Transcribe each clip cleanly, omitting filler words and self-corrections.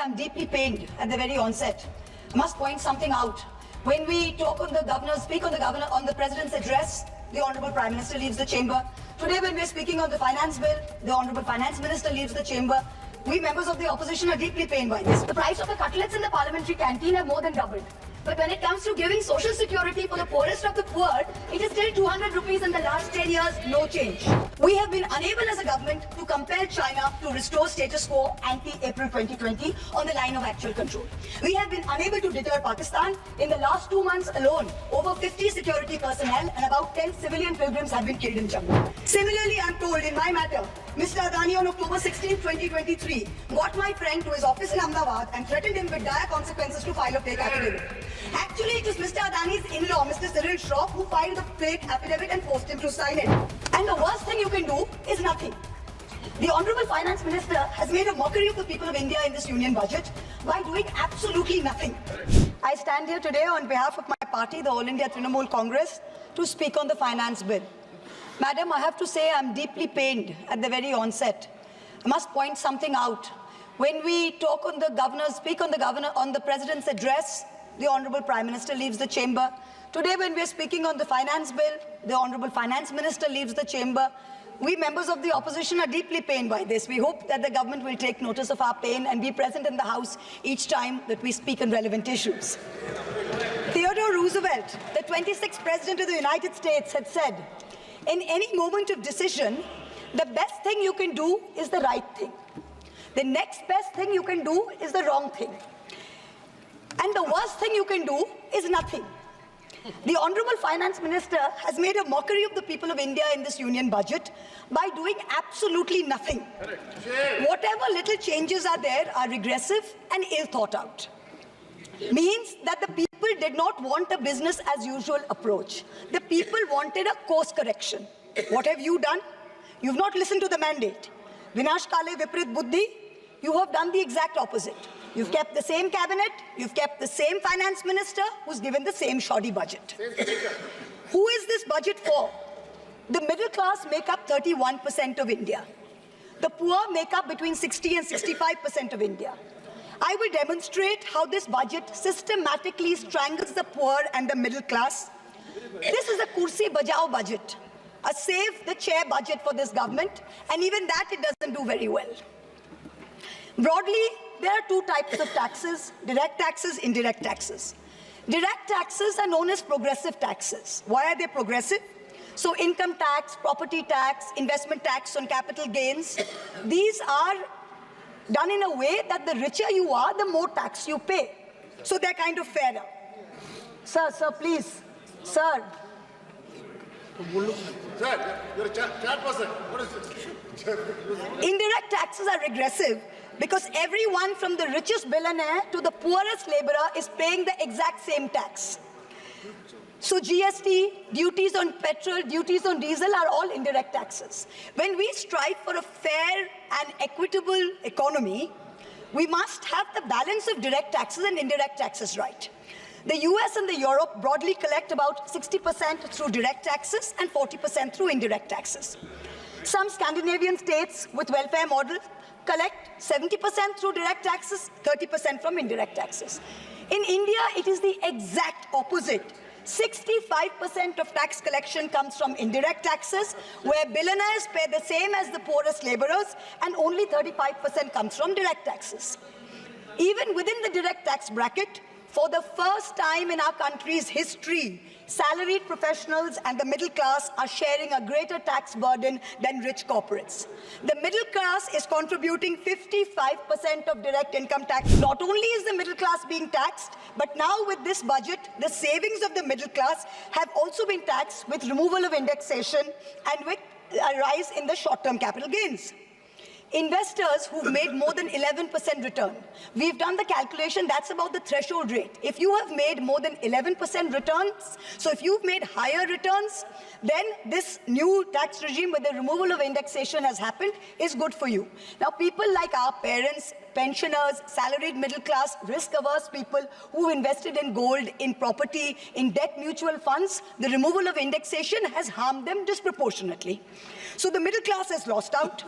I'm deeply pained at the very onset. I must point something out. When we talk on the on the President's address, the Honourable Prime Minister leaves the chamber. Today when we're speaking on the Finance Bill, the Honourable Finance Minister leaves the chamber. We members of the opposition are deeply pained by this. The price of the cutlets in the parliamentary canteen have more than doubled. But when it comes to giving social security for the poorest of the poor, it is still 200 rupees in the last 10 years, no change. We have been unable as a government to compel China to restore status quo ante-April 2020 on the line of actual control. We have been unable to deter Pakistan. In the last 2 months alone, over 50 security personnel and about 10 civilian pilgrims have been killed in Jammu. Similarly, I'm told in my matter, Mr. Adani on October 16, 2023, got my friend to his office in Ahmedabad and threatened him with dire consequences to file a fake affidavit. Actually, it was Mr. Adani's in-law, Mr. Cyril Shroff, who filed the fake affidavit and forced him to sign it. And the worst thing you can do is nothing. The Honourable Finance Minister has made a mockery of the people of India in this union budget by doing absolutely nothing. I stand here today on behalf of my party, the All India Trinamool Congress, to speak on the Finance Bill. Madam, I have to say I'm deeply pained at the very onset. I must point something out. When we talk on on the President's address, the Honourable Prime Minister leaves the chamber. Today when we're speaking on the Finance Bill, the Honourable Finance Minister leaves the chamber. We members of the opposition are deeply pained by this. We hope that the government will take notice of our pain and be present in the House each time that we speak on relevant issues. Theodore Roosevelt, the 26th President of the United States, had said, in any moment of decision, the best thing you can do is the right thing. The next best thing you can do is the wrong thing. And the worst thing you can do is nothing. The Honourable Finance Minister has made a mockery of the people of India in this union budget by doing absolutely nothing. Whatever little changes are there are regressive and ill thought out. Means that the people did not want a business as usual approach. The people wanted a course correction. What have you done? You've not listened to the mandate. Vinash Kale Viprit Buddhi, you have done the exact opposite. You've kept the same cabinet, you've kept the same finance minister who's given the same shoddy budget. Who is this budget for? The middle class make up 31% of India. The poor make up between 60 and 65% of India. I will demonstrate how this budget systematically strangles the poor and the middle class. This is a kursi bajao budget, a save the chair budget for this government, and even that it doesn't do very well. Broadly, there are two types of taxes: direct taxes, indirect taxes. Direct taxes are known as progressive taxes. Why are they progressive? So income tax, property tax, investment tax on capital gains, these are done in a way that the richer you are, the more tax you pay. So they're kind of fairer. Sir, please. Sir. Sir, you're a chat person. What is it? Indirect taxes are regressive because everyone from the richest billionaire to the poorest laborer is paying the exact same tax. So GST, duties on petrol, duties on diesel are all indirect taxes. When we strive for a fair and equitable economy, we must have the balance of direct taxes and indirect taxes right. The US and the Europe broadly collect about 60% through direct taxes and 40% through indirect taxes. Some Scandinavian states with welfare models collect 70% through direct taxes, 30% from indirect taxes. In India, it is the exact opposite. 65% of tax collection comes from indirect taxes, where billionaires pay the same as the poorest laborers, and only 35% comes from direct taxes. Even within the direct tax bracket, for the first time in our country's history, salaried professionals and the middle class are sharing a greater tax burden than rich corporates. The middle class is contributing 55% of direct income tax. Not only is the middle class being taxed, but now with this budget, the savings of the middle class have also been taxed with removal of indexation and with a rise in the short-term capital gains. Investors who've made more than 11% return, we've done the calculation, that's about the threshold rate. If you have made more than 11% returns, so if you've made higher returns, then this new tax regime with the removal of indexation has happened is good for you. Now, people like our parents, pensioners, salaried middle class, risk-averse people who invested in gold, in property, in debt mutual funds, the removal of indexation has harmed them disproportionately. So the middle class has lost out.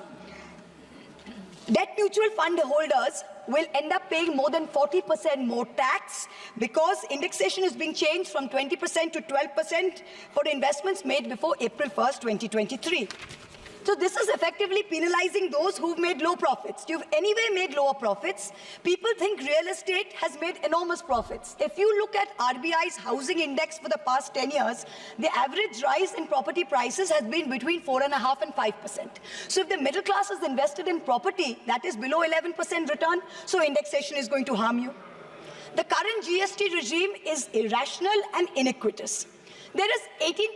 Debt mutual fund holders will end up paying more than 40% more tax because indexation is being changed from 20% to 12% for investments made before April 1st, 2023. So this is effectively penalizing those who've made low profits. You've anyway made lower profits. People think real estate has made enormous profits. If you look at RBI's housing index for the past 10 years, the average rise in property prices has been between 4.5% and 5%. So if the middle class is invested in property, that is below 11% return, so indexation is going to harm you. The current GST regime is irrational and iniquitous. There is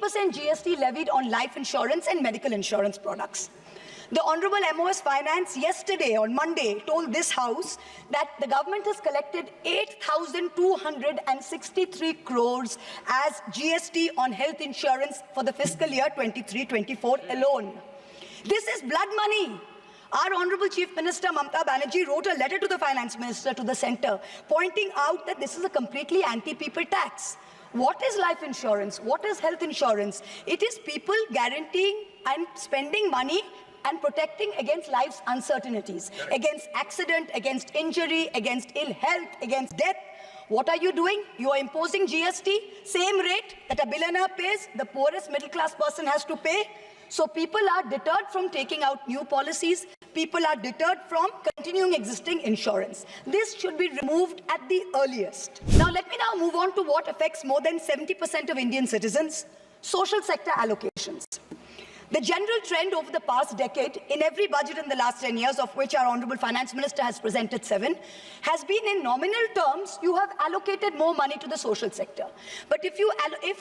18% GST levied on life insurance and medical insurance products. The Honorable MOS Finance yesterday, on Monday, told this House that the government has collected 8,263 crores as GST on health insurance for the fiscal year 23-24 alone. This is blood money. Our Honorable Chief Minister Mamata Banerjee wrote a letter to the Finance Minister, to the Centre, pointing out that this is a completely anti-people tax. What is life insurance? What is health insurance? It is people guaranteeing and spending money and protecting against life's uncertainties, against accident, against injury, against ill health, against death. What are you doing? You are imposing GST, same rate that a billionaire pays, the poorest middle class person has to pay. So people are deterred from taking out new policies. People are deterred from continuing existing insurance. This should be removed at the earliest. Now let me now move on to what affects more than 70% of Indian citizens, social sector allocations. The general trend over the past decade, in every budget in the last 10 years, of which our Honorable Finance Minister has presented 7, has been in nominal terms, you have allocated more money to the social sector. But if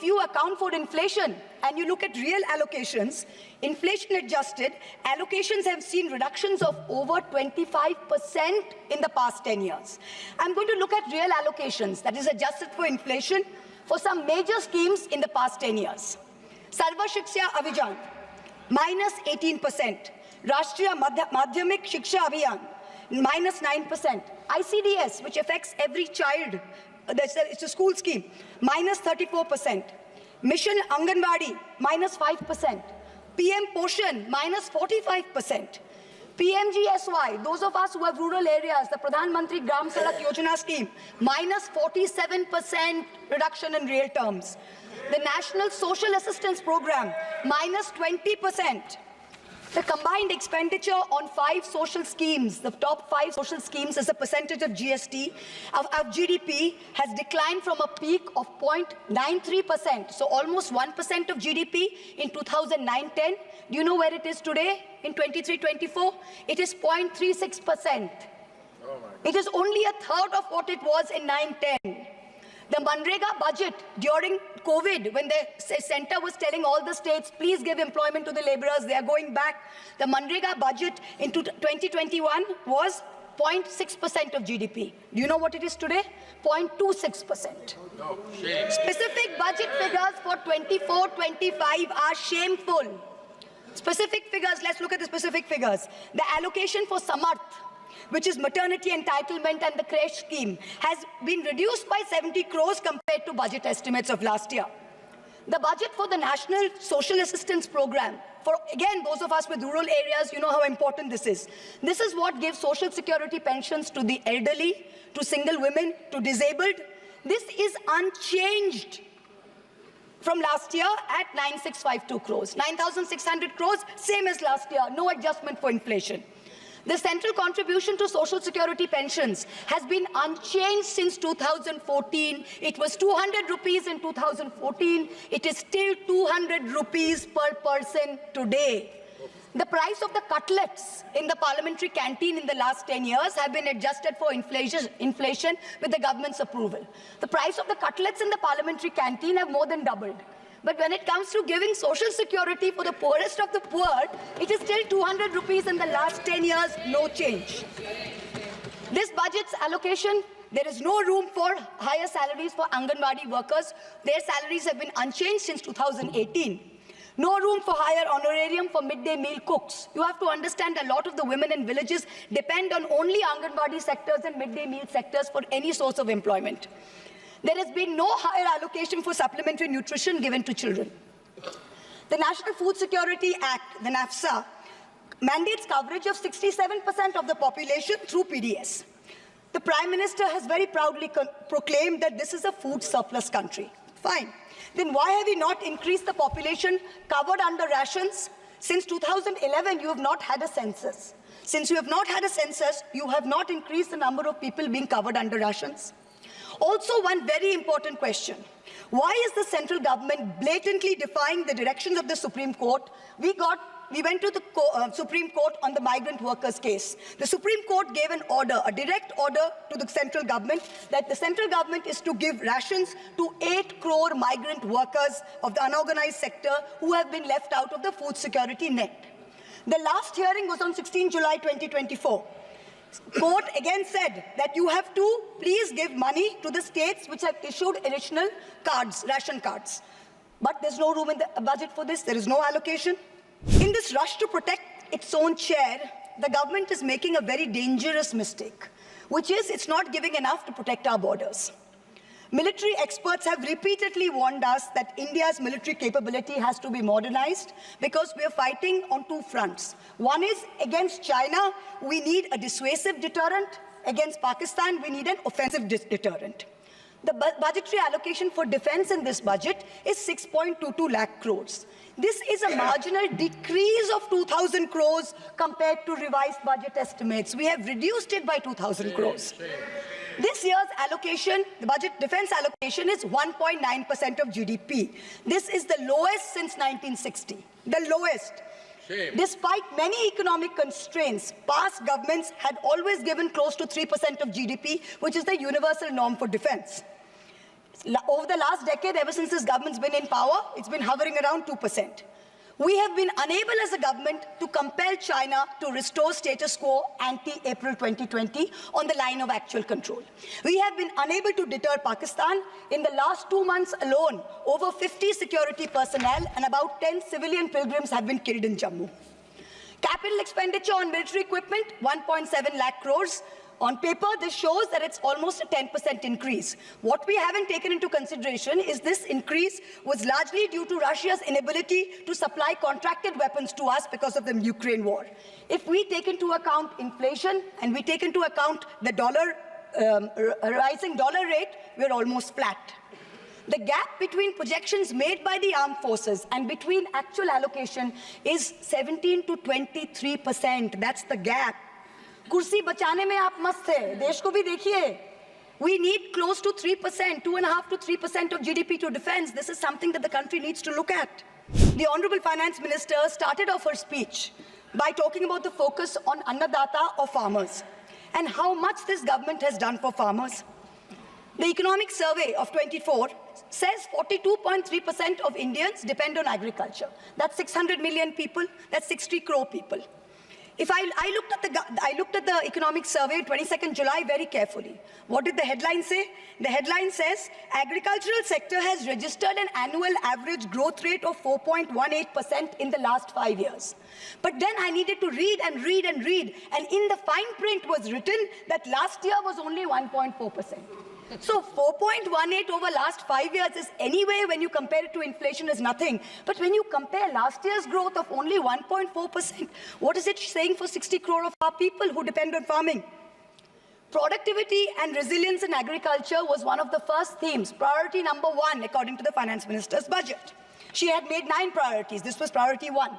you account for inflation and you look at real allocations, inflation adjusted, allocations have seen reductions of over 25% in the past 10 years. I'm going to look at real allocations, that is adjusted for inflation, for some major schemes in the past 10 years. Sarva Shiksha Abhijan, minus 18%. Rashtriya Madhyamik Shiksha Abhiyan, minus 9%. ICDS, which affects every child, it's a school scheme, minus 34%. Mission Anganwadi, minus 5%. PM Poshan, minus 45%. PMGSY, those of us who have rural areas, the Pradhan Mantri Gram Sadak Yojana scheme, minus 47% reduction in real terms. The National Social Assistance Program, minus 20%. The combined expenditure on 5 social schemes, the top 5 social schemes as a percentage of GST, of GDP, has declined from a peak of 0.93%, so almost 1% of GDP in 2009-10. Do you know where it is today in 23-24? It is 0.36%. It is only a third of what it was in 9-10. The Manrega budget during COVID, when the centre was telling all the states, please give employment to the labourers, they are going back. The Manrega budget in 2021 was 0.6% of GDP. Do you know what it is today? 0.26%. No, shame. Specific budget figures for 24-25 are shameful. Specific figures, let's look at the specific figures. The allocation for Samarth, which is maternity entitlement and the creche scheme, has been reduced by 70 crores compared to budget estimates of last year. The budget for the National Social Assistance Program, for again those of us with rural areas, you know how important this is. This is what gives social security pensions to the elderly, to single women, to disabled. This is unchanged from last year at 9,652 crores. 9,600 crores, same as last year, no adjustment for inflation. The central contribution to social security pensions has been unchanged since 2014. It was 200 rupees in 2014. It is still 200 rupees per person today. The price of the cutlets in the parliamentary canteen in the last 10 years have been adjusted for inflation with the government's approval. The price of the cutlets in the parliamentary canteen have more than doubled. But when it comes to giving social security for the poorest of the poor, it is still 200 rupees in the last 10 years, no change. This budget's allocation, there is no room for higher salaries for Anganwadi workers. Their salaries have been unchanged since 2018. No room for higher honorarium for midday meal cooks. You have to understand a lot of the women in villages depend on only Anganwadi sectors and midday meal sectors for any source of employment. There has been no higher allocation for supplementary nutrition given to children. The National Food Security Act, the NAFSA, mandates coverage of 67% of the population through PDS. The Prime Minister has very proudly proclaimed that this is a food surplus country. Fine. Then why have we not increased the population covered under rations? Since 2011, you have not had a census. Since you have not had a census, you have not increased the number of people being covered under rations. Also, one very important question. Why is the central government blatantly defying the directions of the Supreme Court? We went to the Supreme Court on the migrant workers case. The Supreme Court gave an order, a direct order to the central government, that the central government is to give rations to 8 crore migrant workers of the unorganized sector who have been left out of the food security net. The last hearing was on 16 July 2024. Court again said that you have to please give money to the states which have issued additional cards, ration cards. But there's no room in the budget for this. There is no allocation. In this rush to protect its own chair, the government is making a very dangerous mistake, which is it's not giving enough to protect our borders. Military experts have repeatedly warned us that India's military capability has to be modernized because we are fighting on two fronts. One is against China, we need a dissuasive deterrent. Against Pakistan, we need an offensive deterrent. The budgetary allocation for defense in this budget is 6.22 lakh crores. This is a marginal decrease of 2,000 crores compared to revised budget estimates. We have reduced it by 2,000 crores. This year's allocation, the budget defense allocation, is 1.9% of GDP. This is the lowest since 1960, the lowest. Shame. Despite many economic constraints, past governments had always given close to 3% of GDP, which is the universal norm for defense. Over the last decade, ever since this government's been in power, it's been hovering around 2%. We have been unable as a government to compel China to restore status quo ante-April 2020 on the line of actual control. We have been unable to deter Pakistan. In the last 2 months alone, over 50 security personnel and about 10 civilian pilgrims have been killed in Jammu. Capital expenditure on military equipment, 1.7 lakh crores. On paper, this shows that it's almost a 10% increase. What we haven't taken into consideration is this increase was largely due to Russia's inability to supply contracted weapons to us because of the Ukraine war. If we take into account inflation and we take into account the rising dollar rate, we're almost flat. The gap between projections made by the armed forces and between actual allocation is 17 to 23%. That's the gap. कुर्सी बचाने में आप मस्त थे, देश को भी देखिए. We need close to 3%, 2.5 to 3% of GDP to defense. This is something that the country needs to look at. The Honorable Finance Minister started off her speech by talking about the focus on Annadata or farmers and how much this government has done for farmers. The Economic Survey of 24 says 42.3% of Indians depend on agriculture. That's 600 million people, that's 60 crore people. If I looked at the Economic Survey, 22nd July, very carefully. What did the headline say? The headline says, agricultural sector has registered an annual average growth rate of 4.18% in the last 5 years. But then I needed to read and read and read, and in the fine print was written that last year was only 1.4%. So 4.18 over last 5 years is anyway, when you compare it to inflation, is nothing. But when you compare last year's growth of only 1.4%, what is it saying for 60 crore of our people who depend on farming? Productivity and resilience in agriculture was one of the first themes, priority number 1, according to the Finance Minister's budget. She had made 9 priorities. This was priority 1.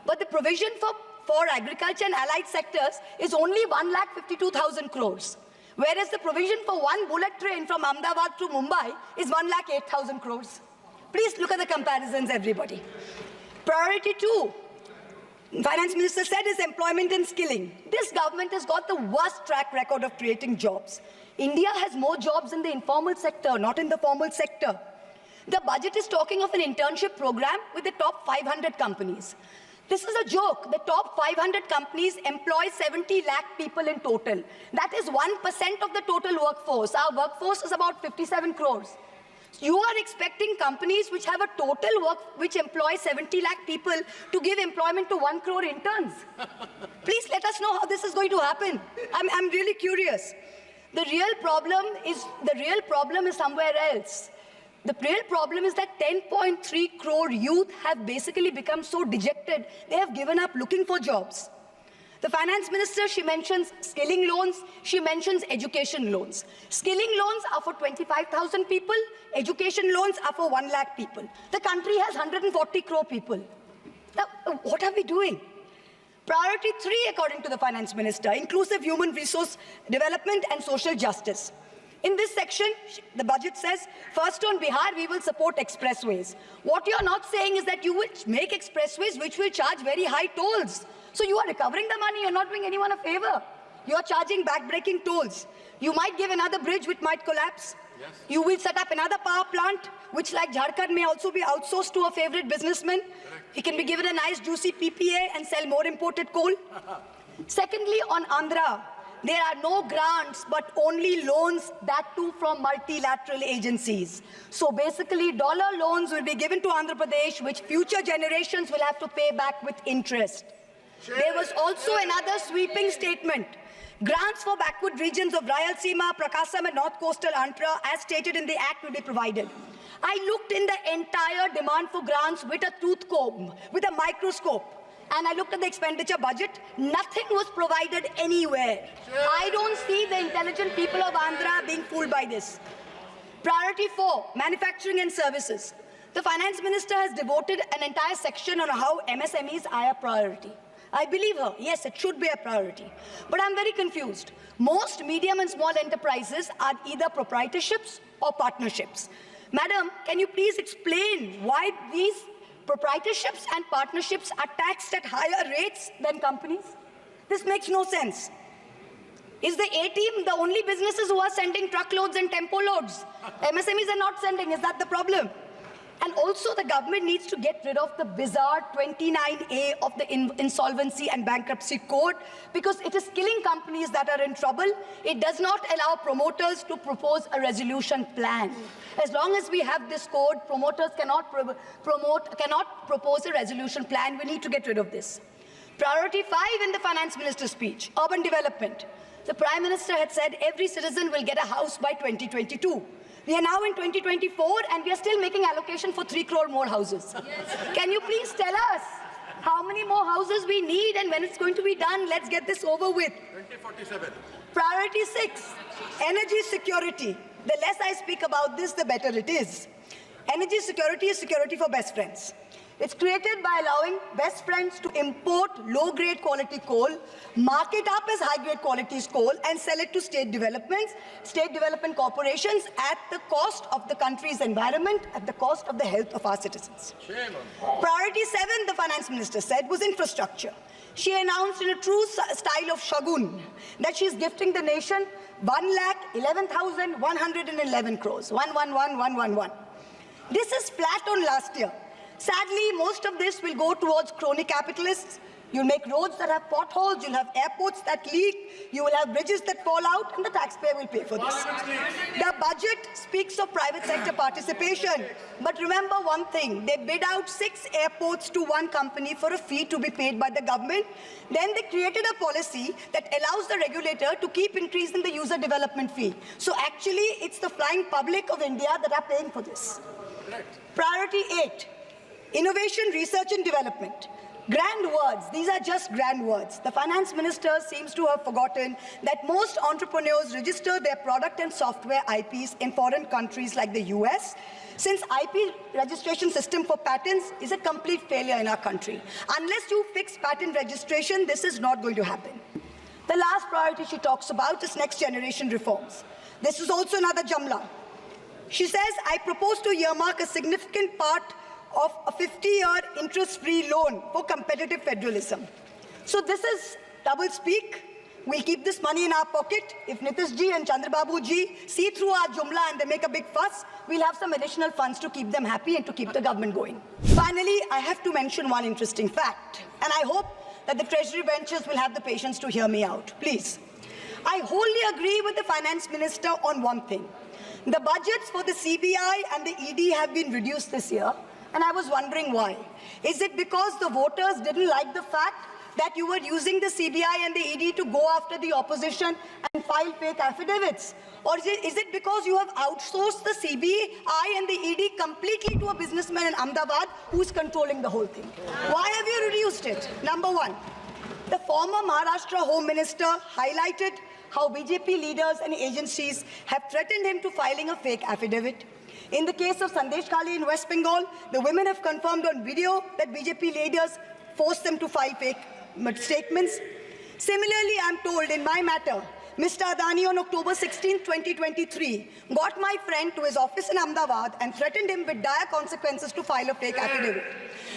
But the provision for agriculture and allied sectors is only 1,52,000 crores. Whereas the provision for one bullet train from Ahmedabad to Mumbai is 1,08,000 crores. Please look at the comparisons, everybody. Priority 2, Finance Minister said, is employment and skilling. This government has got the worst track record of creating jobs. India has more jobs in the informal sector, not in the formal sector. The budget is talking of an internship program with the top 500 companies. This is a joke. The top 500 companies employ 70 lakh people in total. That is 1% of the total workforce. Our workforce is about 57 crores. You are expecting companies which have a total which employ 70 lakh people to give employment to 1 crore interns. Please let us know how this is going to happen. I'm really curious. The real problem is somewhere else. The real problem is that 10.3 crore youth have basically become so dejected, they have given up looking for jobs. The finance minister, she mentions skilling loans, she mentions education loans. Skilling loans are for 25,000 people, education loans are for 1 lakh people. The country has 140 crore people. Now, what are we doing? Priority 3, according to the finance minister, inclusive human resource development and social justice. In this section, the budget says, first on Bihar, we will support expressways. What you're not saying is that you will make expressways which will charge very high tolls. So you are recovering the money, you're not doing anyone a favor. You're charging back-breaking tolls. You might give another bridge which might collapse. Yes. You will set up another power plant, which like Jharkhand may also be outsourced to a favorite businessman. Correct. He can be given a nice juicy PPA and sell more imported coal. Secondly, on Andhra, there are no grants, but only loans, that too from multilateral agencies. So basically, dollar loans will be given to Andhra Pradesh, which future generations will have to pay back with interest. There was also another sweeping statement. Grants for backward regions of Rayalaseema, Prakasam and North Coastal Andhra, as stated in the Act, will be provided. I looked in the entire demand for grants with a tooth comb, with a microscope. And I looked at the expenditure budget, nothing was provided anywhere. I don't see the intelligent people of Andhra being fooled by this. Priority 4, manufacturing and services. The finance minister has devoted an entire section on how MSMEs are a priority. I believe her, yes, it should be a priority. But I'm very confused. Most medium and small enterprises are either proprietorships or partnerships. Madam, can you please explain why these proprietorships and partnerships are taxed at higher rates than companies? This makes no sense. Is the A-team the only businesses who are sending truckloads and tempo loads? MSMEs are not sending, is that the problem? And also the government needs to get rid of the bizarre 29A of the Insolvency and Bankruptcy Code, because it is killing companies that are in trouble. It does not allow promoters to propose a resolution plan. As long as we have this code, promoters cannot propose a resolution plan. We need to get rid of this. Priority 5 in the finance minister's speech, urban development. The Prime Minister had said every citizen will get a house by 2022. We are now in 2024 and we are still making allocation for 3 crore more houses. Yes. Can you please tell us how many more houses we need and when it's going to be done? Let's get this over with. 2047. Priority 6, energy security. The less I speak about this, the better it is. Energy security is security for best friends. It's created by allowing best friends to import low-grade quality coal, mark it up as high-grade quality coal, and sell it to state development corporations at the cost of the country's environment, at the cost of the health of our citizens. Priority 7, the finance minister said, was infrastructure. She announced in a true style of Shagun that she's gifting the nation 1,11,111 crores. 111,111. This is flat on last year. Sadly, most of this will go towards crony capitalists. You'll make roads that have potholes, you'll have airports that leak, you will have bridges that fall out, and the taxpayer will pay for this. The budget speaks of private sector participation. But remember one thing, they bid out 6 airports to one company for a fee to be paid by the government. Then they created a policy that allows the regulator to keep increasing the user development fee. So actually, it's the flying public of India that are paying for this. Priority 8. Innovation, research and development. Grand words, these are just grand words. The finance minister seems to have forgotten that most entrepreneurs register their product and software IPs in foreign countries like the US, since IP registration system for patents is a complete failure in our country. Unless you fix patent registration, this is not going to happen. The last priority she talks about is next generation reforms. This is also another Jamla. She says, I propose to earmark a significant part of a 50-year interest-free loan for competitive federalism. So this is double speak. We'll keep this money in our pocket. If Nitish ji and Chandrababu ji see through our jumla and they make a big fuss, we'll have some additional funds to keep them happy and to keep the government going. Finally, I have to mention one interesting fact, and I hope that the Treasury benches will have the patience to hear me out. Please. I wholly agree with the finance minister on one thing. The budgets for the CBI and the ED have been reduced this year. And I was wondering why. Is it because the voters didn't like the fact that you were using the CBI and the ED to go after the opposition and file fake affidavits? Or is it because you have outsourced the CBI and the ED completely to a businessman in Ahmedabad who's controlling the whole thing? Why have you reduced it? Number one. The former Maharashtra Home Minister highlighted how BJP leaders and agencies have threatened him to filing a fake affidavit. In the case of Sandesh Kali in West Bengal, the women have confirmed on video that BJP leaders forced them to file fake statements. Similarly, I'm told in my matter, Mr. Adani on October 16, 2023, got my friend to his office in Ahmedabad and threatened him with dire consequences to file a fake affidavit.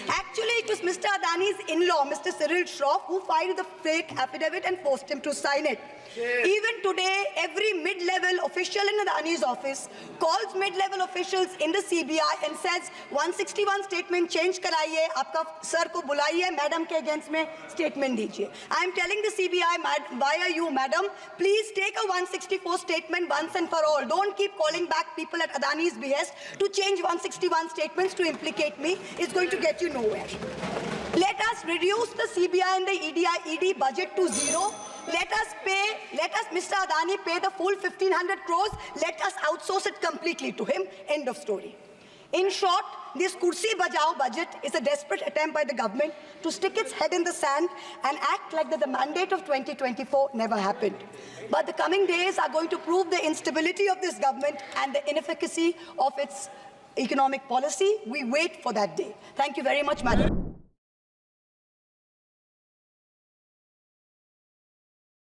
Actually, it was Mr. Adani's in-law, Mr. Cyril Shroff, who filed the fake affidavit and forced him to sign it. Even today, every mid-level official in Adani's office calls mid-level officials in the CBI and says, 161 statement change karaiye, aapka sir ko bulaiye, madam ke against mein statement dijiye. I am telling the CBI via you, madam, please take a 164 statement once and for all. Don't keep calling back people at Adani's behest to change 161 statements to implicate me. It's going to get you nowhere. Let us reduce the CBI and the ED budget to zero. Let us, Mr. Adani, pay the full 1,500 crores. Let us outsource it completely to him. End of story. In short, this Kursi Bajao budget is a desperate attempt by the government to stick its head in the sand and act like that the mandate of 2024 never happened. But the coming days are going to prove the instability of this government and the inefficacy of its economic policy. We wait for that day. Thank you very much, madam.